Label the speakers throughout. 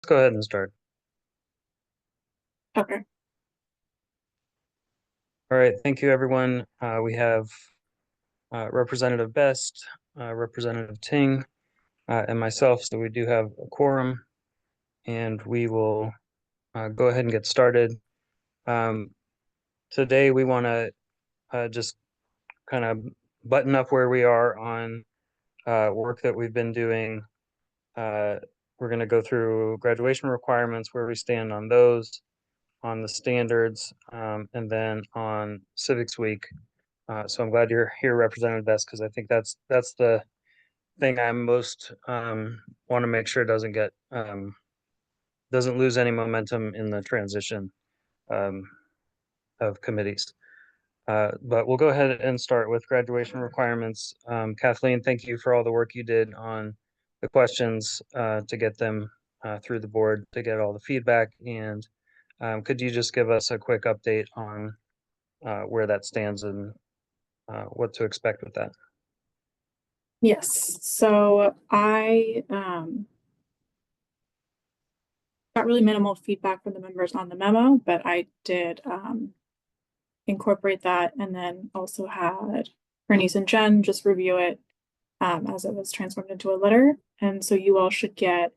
Speaker 1: go ahead and start.
Speaker 2: Okay.
Speaker 1: All right, thank you, everyone. We have Representative Best, Representative Ting, and myself, so we do have a quorum, and we will go ahead and get started. Today, we want to just kind of button up where we are on work that we've been doing. We're going to go through graduation requirements, where we stand on those, on the standards, and then on Civics Week. So I'm glad you're here, Representative Best, because I think that's the thing I most want to make sure doesn't lose any momentum in the transition um, of committees. But we'll go ahead and start with graduation requirements. Kathleen, thank you for all the work you did on the questions to get them through the board, to get all the feedback. And could you just give us a quick update on where that stands and what to expect with that?
Speaker 2: Yes. So I got really minimal feedback from the members on the memo, but I did incorporate that, and then also had Bernice and Jen just review it as it was transformed into a letter. And so you all should get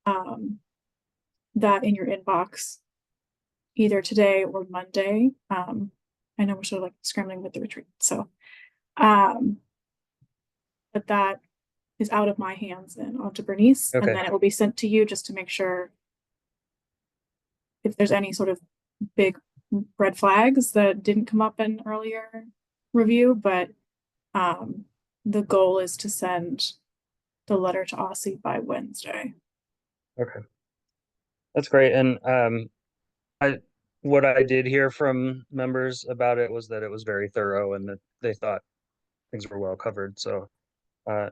Speaker 2: that in your inbox either today or Monday. I know we're sort of like scrambling with the retreat, so but that is out of my hands and onto Bernice, and
Speaker 1: Okay.
Speaker 2: then it will be sent to you just to make sure if there's any sort of big red flags that didn't come up in earlier review. But the goal is to send the letter to OSSI by Wednesday.
Speaker 1: Okay. That's great. And what I did hear from members about it was that it was very thorough and that they thought things were well covered. So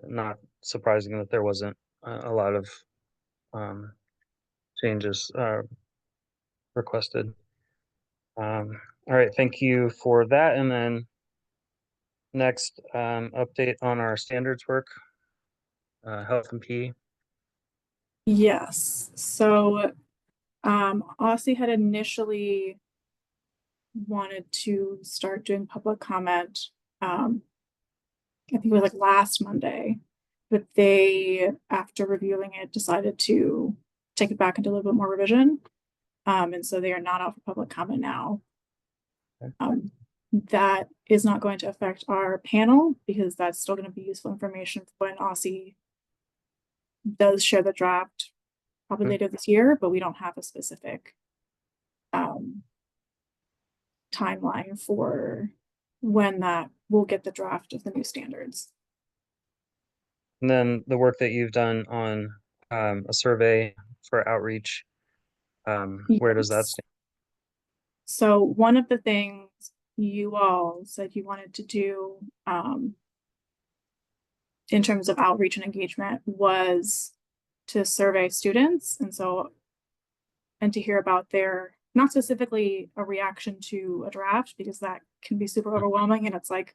Speaker 1: not surprising that there wasn't a lot of um, changes requested. All right, thank you for that. And then next, update on our standards work, health and PE.
Speaker 2: Yes. So OSSI had initially wanted to start doing public comment. I think it was like last Monday, but they, after reviewing it, decided to take it back and do a little bit more revision. And so they are not out for public comment now.
Speaker 1: Okay.
Speaker 2: That is not going to affect our panel because that's still going to be useful information when OSSI does share the draft probably later this year, but we don't have a specific timeline for when that will get the draft of the new standards.
Speaker 1: And then the work that you've done on a survey for outreach, where does that
Speaker 2: Yes.
Speaker 1: stand?
Speaker 2: So one of the things you all said you wanted to do in terms of outreach and engagement was to survey students, and to hear about their, not specifically a reaction to a draft, because that can be super overwhelming and it's like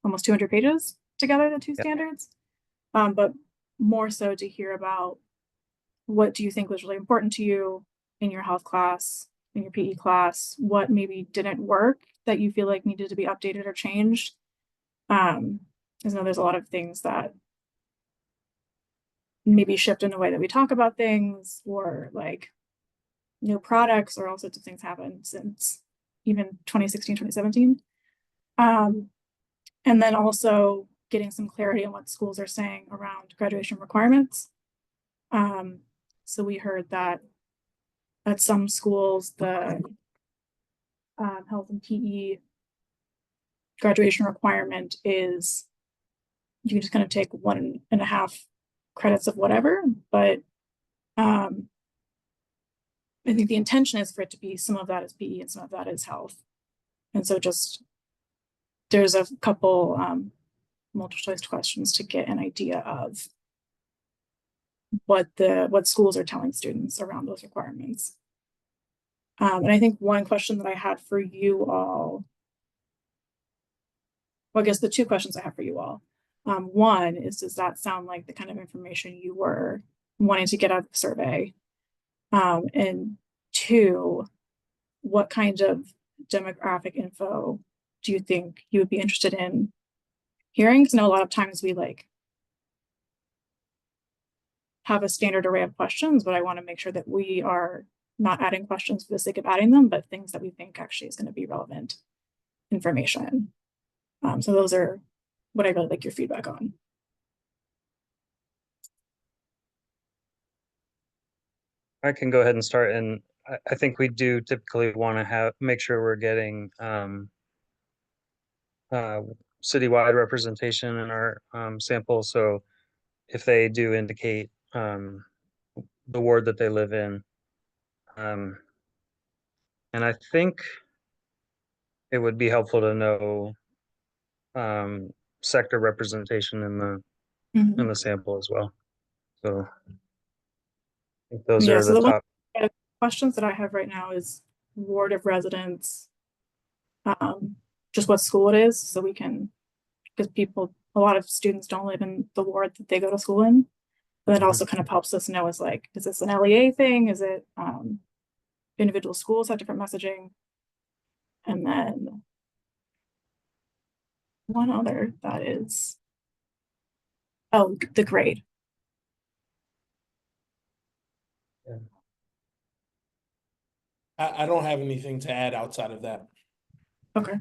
Speaker 2: almost 200 pages together, the two
Speaker 1: Yeah.
Speaker 2: standards, but more so to hear about what do you think was really important to you in your health class, in your PE class, what maybe didn't work that you feel like needed to be updated or changed. Because I know there's a lot of things that maybe shift in the way that we talk about things, or like new products, or all sorts of things happen since even 2016, 2017. And then also getting some clarity on what schools are saying around graduation requirements. So we heard that at some schools, the health and PE graduation requirement is you can just kind of take 1.5 credits of whatever, but I think the intention is for it to be some of that is PE and some of that is health. And so just there's a couple multiple choice questions to get an idea of what schools are telling students around those requirements. And I think one question that I had for you all, well, I guess the two questions I have for you all. One is, does that sound like the kind of information you were wanting to get out of the survey? And two, what kind of demographic info do you think you would be interested in hearing? Because I know a lot of times we like have a standard array of questions, but I want to make sure that we are not adding questions for the sake of adding them, but things that we think actually is going to be relevant information. So those are what I really like your feedback on.
Speaker 1: I can go ahead and start, and I think we do typically want to make sure we're getting uh, citywide representation in our sample. So if they do indicate the ward that they live in, and I think it would be helpful to know sector representation in the sample as well. So I think those
Speaker 2: Yeah,
Speaker 1: are
Speaker 2: so
Speaker 1: the
Speaker 2: the one
Speaker 1: top.
Speaker 2: questions that I have right now is ward of residence, just what school it is, so we can, because a lot of students don't live in the ward that they go to school in. And that also kind of helps us know is like, is this an LEA thing? Is it individual schools have different messaging? And then one other that is, oh, the grade.
Speaker 1: Yeah.
Speaker 3: I don't have anything to add outside of that.
Speaker 2: Okay.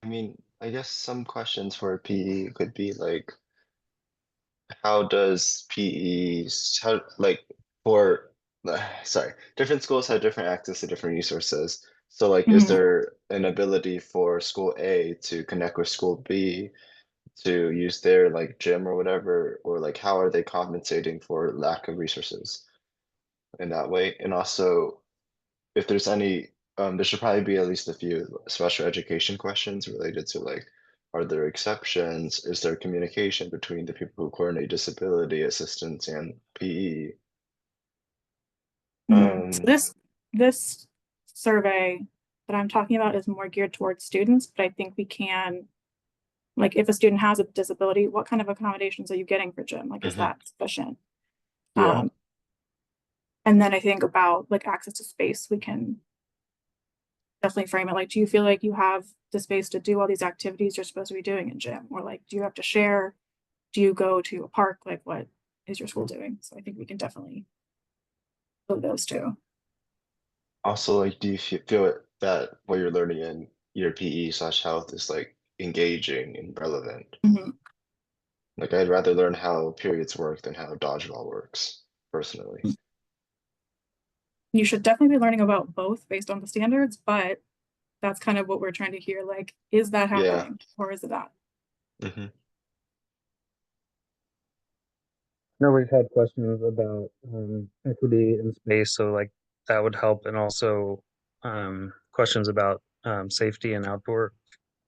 Speaker 4: I mean, I guess some questions for PE could be like, how does PE, how, like, for, sorry, different schools have different access to different resources. So like, is
Speaker 2: Mhm.
Speaker 4: there an ability for school A to connect with school B to use their like gym or whatever? Or like, how are they compensating for lack of resources in that way? And also, if there's any, there should probably be at least a few special education questions related to like, are there exceptions? Is there communication between the people who coordinate disability assistance and PE?
Speaker 2: So this survey that I'm talking about is more geared towards students, but I think we can, like, if a student has a disability, what kind of accommodations are you getting for gym? Like, is that sufficient?
Speaker 4: Yeah.
Speaker 2: And then I think about like access to space, we can definitely frame it like, do you feel like you have the space to do all these activities you're supposed to be doing in gym? Or like, do you have to share? Do you go to a park? Like, what is your school doing? So I think we can definitely build those two.
Speaker 4: Also, like, do you feel that what you're learning in your PE/health is like engaging and relevant? Like, I'd rather learn how periods work than how dodgeball works, personally.
Speaker 2: You should definitely be learning about both based on the standards, but that's kind of what we're trying to hear. Like, is that
Speaker 4: Yeah.
Speaker 2: happening or is it not?
Speaker 1: No, we've had questions about equity in space, so like that would help, and also questions about safety and outdoor,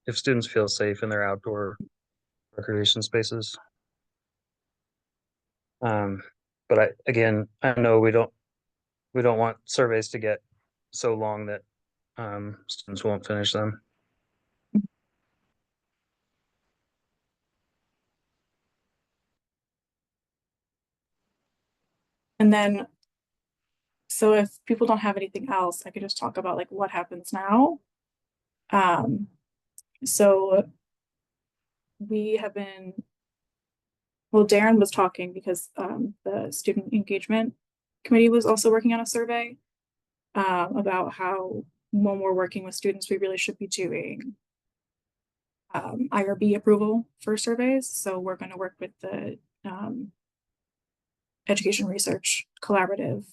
Speaker 1: if students feel safe in their outdoor recreation spaces. But I know we don't want surveys to get so long that students won't finish them.
Speaker 2: And then, so if people don't have anything else, I could just talk about like what happens now. So we have been, well, Darren was talking because the student engagement committee was also working on a survey about how when we're working with students, we really should be doing IRB approval for surveys. So we're going to work with the Education Research Collaborative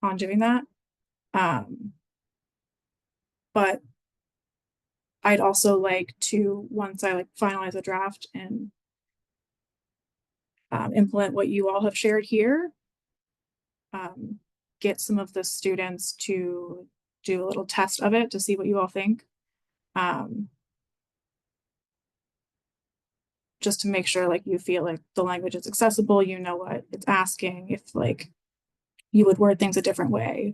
Speaker 2: on doing that. But I'd also like to, once I like finalize a draft and implement what you all have shared here, get some of the students to do a little test of it to see what you all think. Just to make sure like you feel like the language is accessible, you know what it's asking, if like you would word things a different way.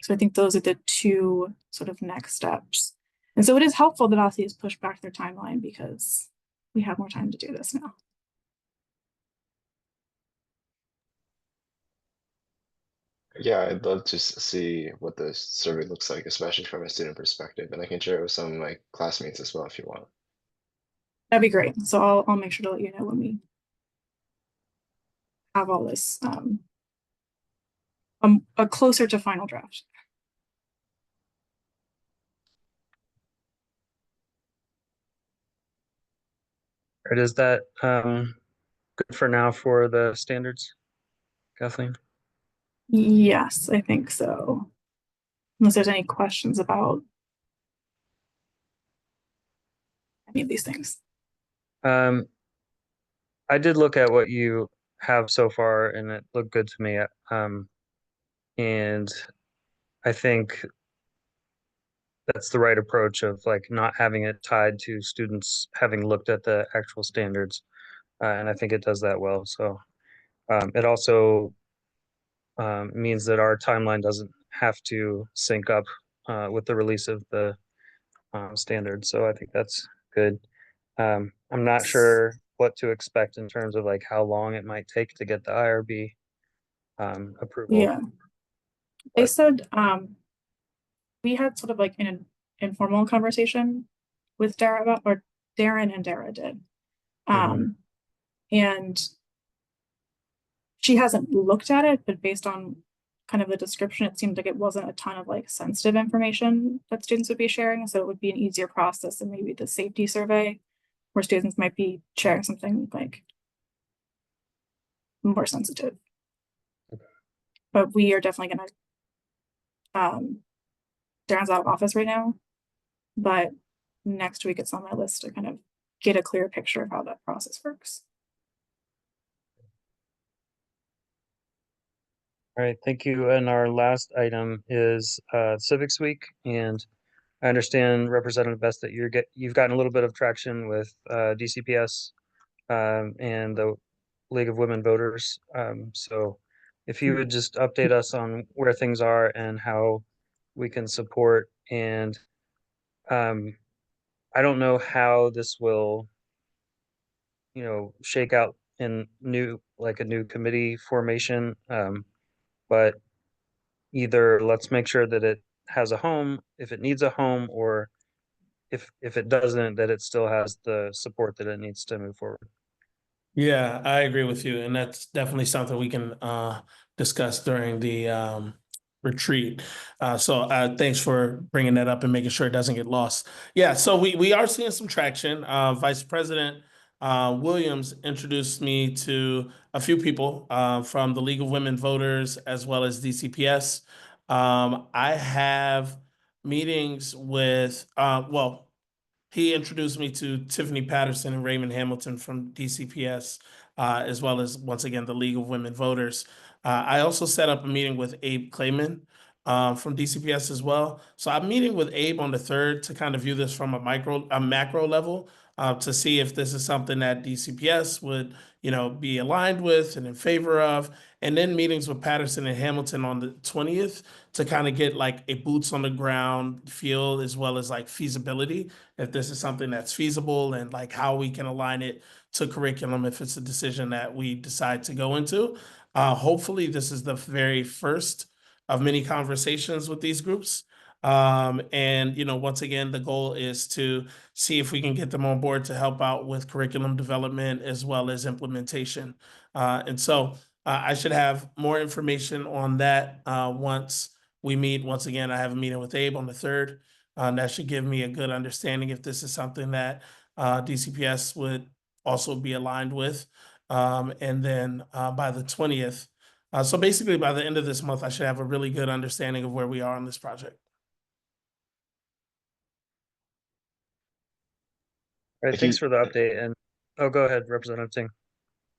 Speaker 2: So I think those are the two sort of next steps. And so it is helpful that OSCE has pushed back their timeline because we have more time to do this now.
Speaker 4: Yeah, I'd love to see what the survey looks like, especially from a student perspective, and I can share it with some of my classmates as well if you want.
Speaker 2: That'd be great. So I'll make sure to let you know when we have all this a closer to final draft.
Speaker 1: Right, is that good for now for the standards, Kathleen?
Speaker 2: Yes, I think so. Unless there's any questions about any of these things.
Speaker 1: Um, I did look at what you have so far, and it looked good to me. And I think that's the right approach of like not having it tied to students having looked at the actual standards. And I think it does that well. So it also means that our timeline doesn't have to sync up with the release of the standards. So I think that's good. I'm not sure what to expect in terms of like how long it might take to get the IRB approval.
Speaker 2: Yeah. They
Speaker 1: But-
Speaker 2: said we had sort of like an informal conversation with Dara about, or Darren and Dara did. And she hasn't looked at it, but based on kind of the description, it seemed like it wasn't a ton of like sensitive information that students would be sharing. So it would be an easier process than maybe the safety survey, where students might be sharing something like more sensitive. But we are definitely gonna Darren's out of office right now, but next week it's on my list to kind of get a clear picture of how that process works.
Speaker 1: All right, thank you. And our last item is Civics Week, and I understand, Representative Best, that you've gotten a little bit of traction with DCPS and the League of Women Voters. So if you would just update us on where things are and how we can support. And I don't know how this will, shake out in a new committee formation. But either let's make sure that it has a home if it needs a home, or if it doesn't, that it still has the support that it needs to move forward.
Speaker 3: Yeah, I agree with you, and that's definitely something we can discuss during the retreat. So thanks for bringing that up and making sure it doesn't get lost. Yeah, so we are seeing some traction. Vice President Williams introduced me to a few people from the League of Women Voters as well as DCPS. I have meetings with well, he introduced me to Tiffany Patterson and Raymond Hamilton from DCPS, as well as, once again, the League of Women Voters. I also set up a meeting with Abe Clayman from DCPS as well. So I'm meeting with Abe on the 3rd to kind of view this from a macro level, to see if this is something that DCPS would, be aligned with and in favor of. And then meetings with Patterson and Hamilton on the 20th to kind of get like a boots on the ground feel, as well as like feasibility, if this is something that's feasible, and like how we can align it to curriculum if it's a decision that we decide to go into. Hopefully this is the very first of many conversations with these groups. And once again, the goal is to see if we can get them on board to help out with curriculum development as well as implementation. And so I should have more information on that once we meet. Once again, I have a meeting with Abe on the 3rd. That should give me a good understanding if this is something that DCPS would also be aligned with. And then by the 20th, so basically by the end of this month, I should have a really good understanding of where we are on this project.
Speaker 1: All right,
Speaker 4: If
Speaker 1: thanks
Speaker 4: you-
Speaker 1: for the update. And go ahead, Representative Ting.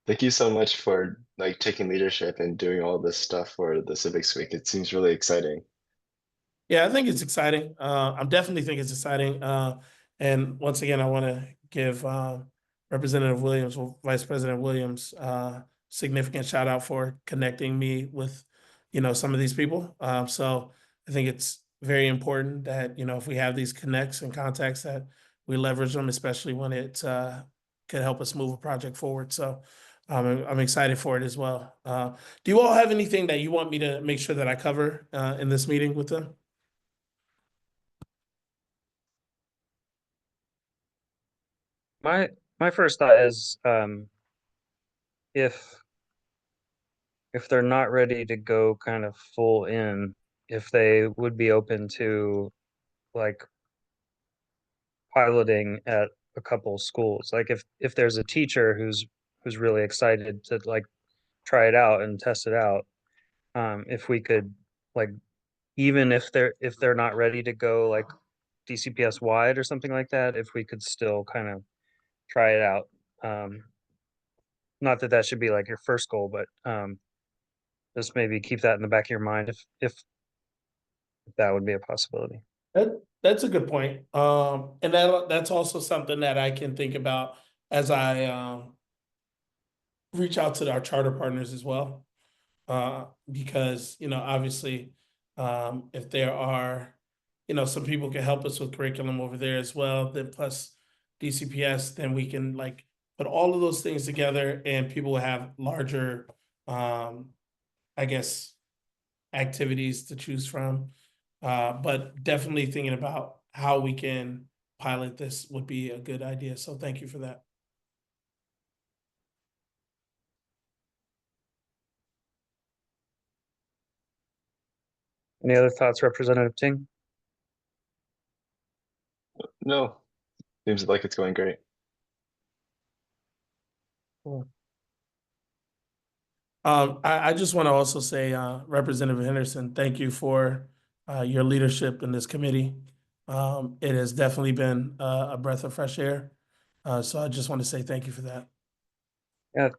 Speaker 4: Thank you so much for like taking leadership and doing all this stuff for the Civics Week. It seems really exciting.
Speaker 3: Yeah, I think it's exciting. I definitely think it's exciting. And once again, I want to give Representative Williams, or Vice President Williams, significant shout out for connecting me with, some of these people. So I think it's very important that, if we have these connects and contacts, that we leverage them, especially when it could help us move a project forward. So I'm excited for it as well. Do you all have anything that you want me to make sure that I cover in this meeting with them?
Speaker 1: My first thought is if they're not ready to go kind of full in, if they would be open to like piloting at a couple schools. Like if there's a teacher who's really excited to like try it out and test it out, if we could like even if they're not ready to go like DCPS wide or something like that, if we could still kind of try it out. Not that that should be like your first goal, but just maybe keep that in the back of your mind if that would be a possibility.
Speaker 3: That's a good point. And that's also something that I can think about as I reach out to our charter partners as well. Because, obviously, if there are, some people can help us with curriculum over there as well, then plus DCPS, then we can like put all of those things together and people will have larger, I guess, activities to choose from. But definitely thinking about how we can pilot this would be a good idea. So thank you for that.
Speaker 1: Any other thoughts, Representative Ting?
Speaker 4: No, seems like it's going great.
Speaker 1: Cool.
Speaker 3: I just want to also say, Representative Henderson, thank you for your leadership in this committee. It has definitely been a breath of fresh air. So I just want to say thank you for that.
Speaker 1: Yeah,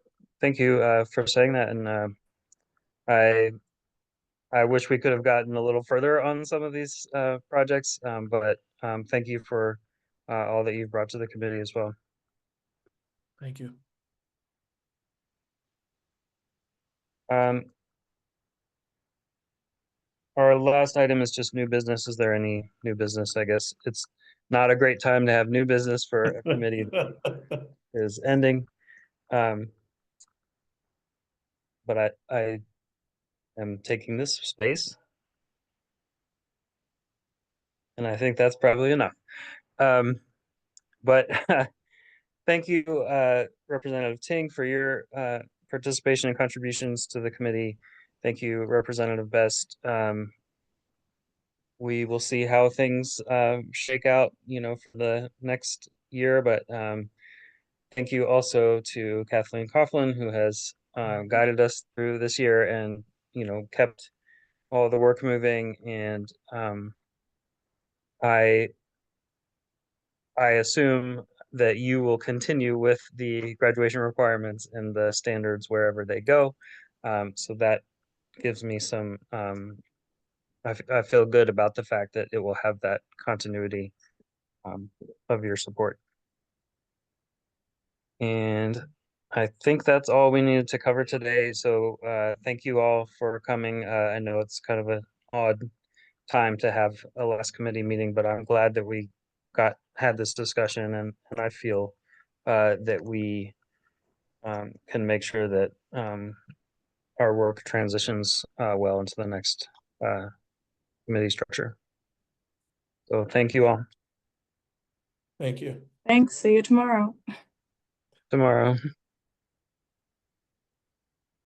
Speaker 1: thank you for saying that, and I wish we could have gotten a little further on some of these projects, but thank you for all that you've brought to the committee as well.
Speaker 3: Thank you.
Speaker 1: Our last item is just new business. Is there any new business? I guess it's not a great time to have new business for a committee that is ending. But I am taking this space, and I think that's probably enough. But thank you, Representative Ting, for your participation and contributions to the committee. Thank you, Representative Best. We will see how things shake out, for the next year. But thank you also to Kathleen Coughlin, who has guided us through this year and, kept all the work moving. And I assume that you will continue with the graduation requirements and the standards wherever they go. So that gives me some, I feel good about the fact that it will have that continuity of your support. And I think that's all we needed to cover today. So thank you all for coming. I know it's kind of an odd time to have a last committee meeting, but I'm glad that we had this discussion, and I feel that we can make sure that our work transitions well into the next committee structure. So thank you all.
Speaker 3: Thank you.
Speaker 2: Thanks. See you tomorrow.
Speaker 1: Tomorrow.